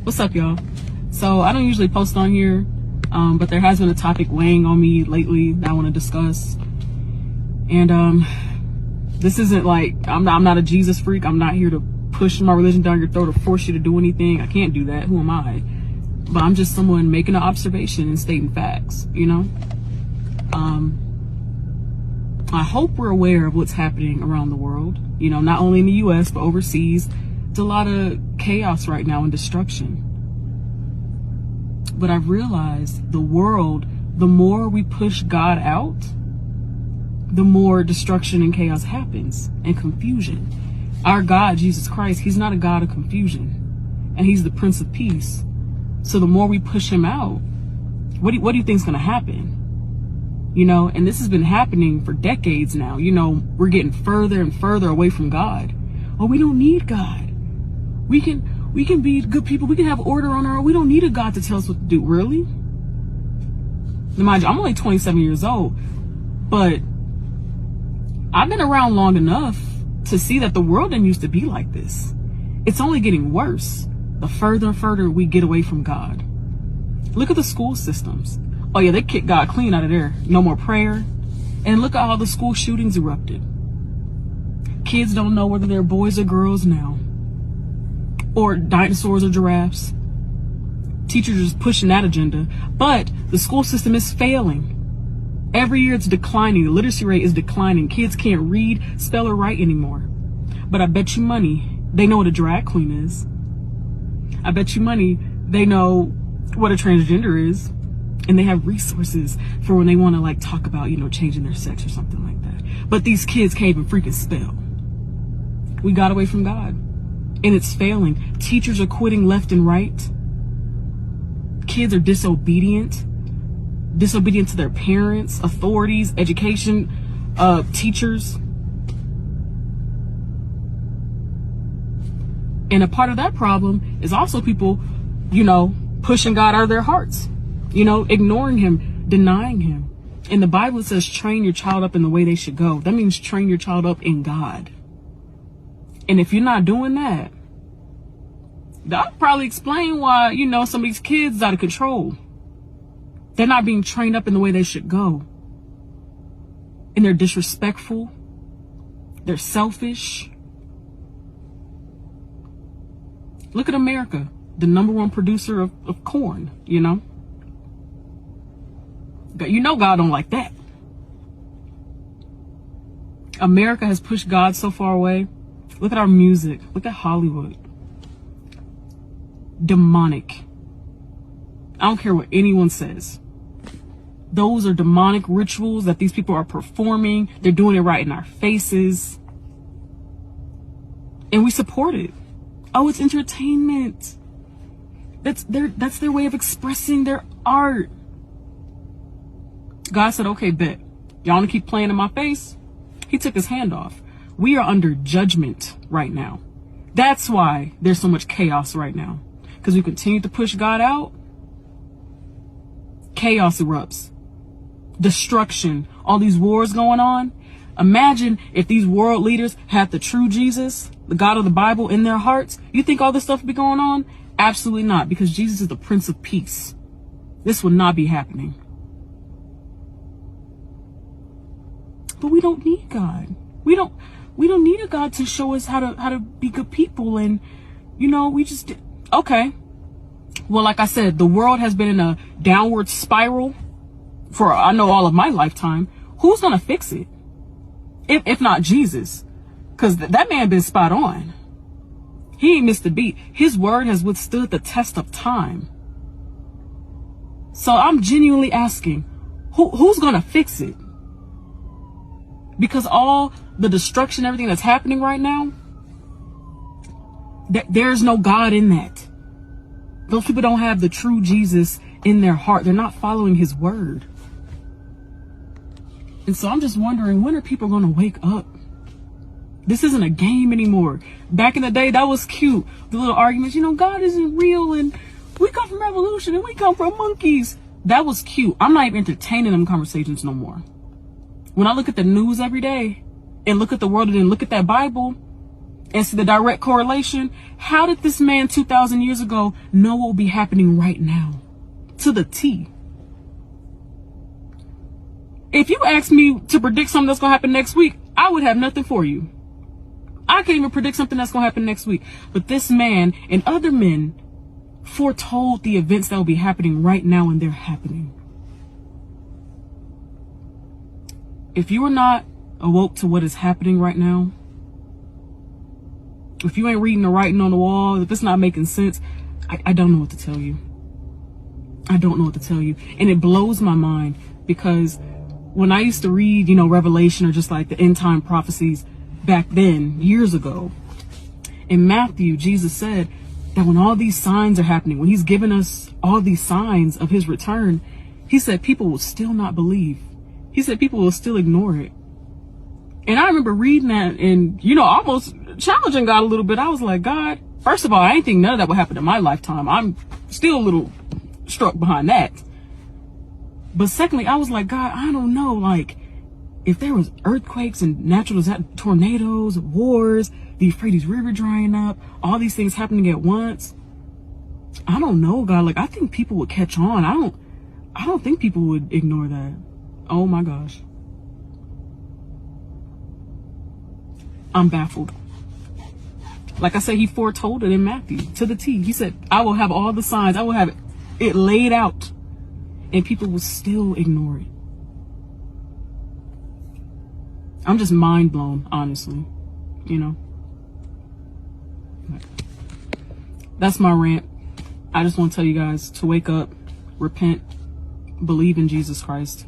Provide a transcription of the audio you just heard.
What's up, y'all? So I don't usually post on here, but there has been a topic weighing on me lately that I want to discuss. And this isn't like, I'm not a Jesus freak. I'm not here to push my religion down your throat or force you to do anything. I can't do that. Who am I? But I'm just someone making an observation and stating facts, you know? I hope we're aware of what's happening around the world, you know, not only in the US, but overseas. It's a lot of chaos right now and destruction. But I've realized the world, the more we push God out, the more destruction and chaos happens and confusion. Our God, Jesus Christ, he's not a God of confusion, and he's the Prince of Peace. So the more we push him out, what do you think is going to happen? You know, and this has been happening for decades now. You know, we're getting further and further away from God. Oh, we don't need God. We can be good people. We can have order on our own. We don't need a God to tell us what to do. Really? Now, mind you, I'm only 27 years old, but I've been around long enough to see that the world didn't used to be like this. It's only getting worse the further and further we get away from God. Look at the school systems. Oh yeah, they kicked God clean out of there. No more prayer. And look at how the school shootings erupted. Kids don't know whether they're boys or girls now, or dinosaurs or giraffes. Teachers are just pushing that agenda. But the school system is failing. Every year it's declining. The literacy rate is declining. Kids can't read, spell, or write anymore. But I bet you money they know what a drag queen is. I bet you money they know what a transgender is. And they have resources for when they want to like talk about, you know, changing their sex or something like that. But these kids can't even freaking spell. We got away from God. And it's failing. Teachers are quitting left and right. Kids are disobedient to their parents, authorities, education, teachers. And a part of that problem is also people, you know, pushing God out of their hearts, you know, ignoring him, denying him. And the Bible says, train your child up in the way they should go. That means train your child up in God. And if you're not doing that, that'll probably explain why, you know, some of these kids is out of control. They're not being trained up in the way they should go. And they're disrespectful. They're selfish. Look at America, the #1 producer of corn, you know. You know God don't like that. America has pushed God so far away. Look at our music. Look at Hollywood. Demonic. I don't care what anyone says. Those are demonic rituals that these people are performing. They're doing it right in our faces. And we support it. Oh, it's entertainment. That's their way of expressing their art. God said, okay, bet. Y'all want to keep playing in my face? He took his hand off. We are under judgment right now. That's why there's so much chaos right now. Because we continue to push God out. Chaos erupts. Destruction. All these wars going on. Imagine if these world leaders had the true Jesus, the God of the Bible, in their hearts. You think all this stuff would be going on? Absolutely not. Because Jesus is the Prince of Peace. This would not be happening. But we don't need God. We don't need a God to show us how to be good people. And, you know, we just, okay. Well, like I said, the world has been in a downward spiral for, I know, all of my lifetime. Who's going to fix it? If not Jesus. Because that man been spot on. He ain't missed a beat. His word has withstood the test of time. So I'm genuinely asking, who's going to fix it? Because all the destruction, everything that's happening right now, there's no God in that. Those people don't have the true Jesus in their heart. They're not following his word. And so I'm just wondering, when are people going to wake up? This isn't a game anymore. Back in the day, that was cute. The little arguments, you know, God isn't real and we come from evolution and we come from monkeys. That was cute. I'm not even entertaining them conversations no more. When I look at the news every day and look at the world and then look at that Bible, And so the direct correlation, how did this man 2,000 years ago know what will be happening right now? To the T. If you asked me to predict something that's going to happen next week, I would have nothing for you. I can't even predict something that's going to happen next week. But this man and other men foretold the events that will be happening right now, and they're happening. If you are not awoke to what is happening right now, if you ain't reading the writing on the wall, if it's not making sense, I don't know what to tell you. I don't know what to tell you. And it blows my mind, because when I used to read, you know, Revelation or just like the end time prophecies back then, years ago, in Matthew, Jesus said that when all these signs are happening, when he's given us all these signs of his return, he said people will still not believe. He said people will still ignore it. And I remember reading that and, you know, almost challenging God a little bit. I was like, God, first of all, I didn't think none of that would happen in my lifetime. I'm still a little struck behind that. But secondly, I was like, God, I don't know, like, if there was earthquakes and natural disasters, tornadoes, wars, the Euphrates River drying up, all these things happening at once, I don't know, God. Like, I think people would catch on. I don't think people would ignore that. Oh my gosh. I'm baffled. Like I said, he foretold it in Matthew to the T. He said, I will have all the signs. I will have it laid out. And people will still ignore it. I'm just mind blown, honestly. You know? That's my rant. I just want to tell you guys to wake up, repent, believe in Jesus Christ.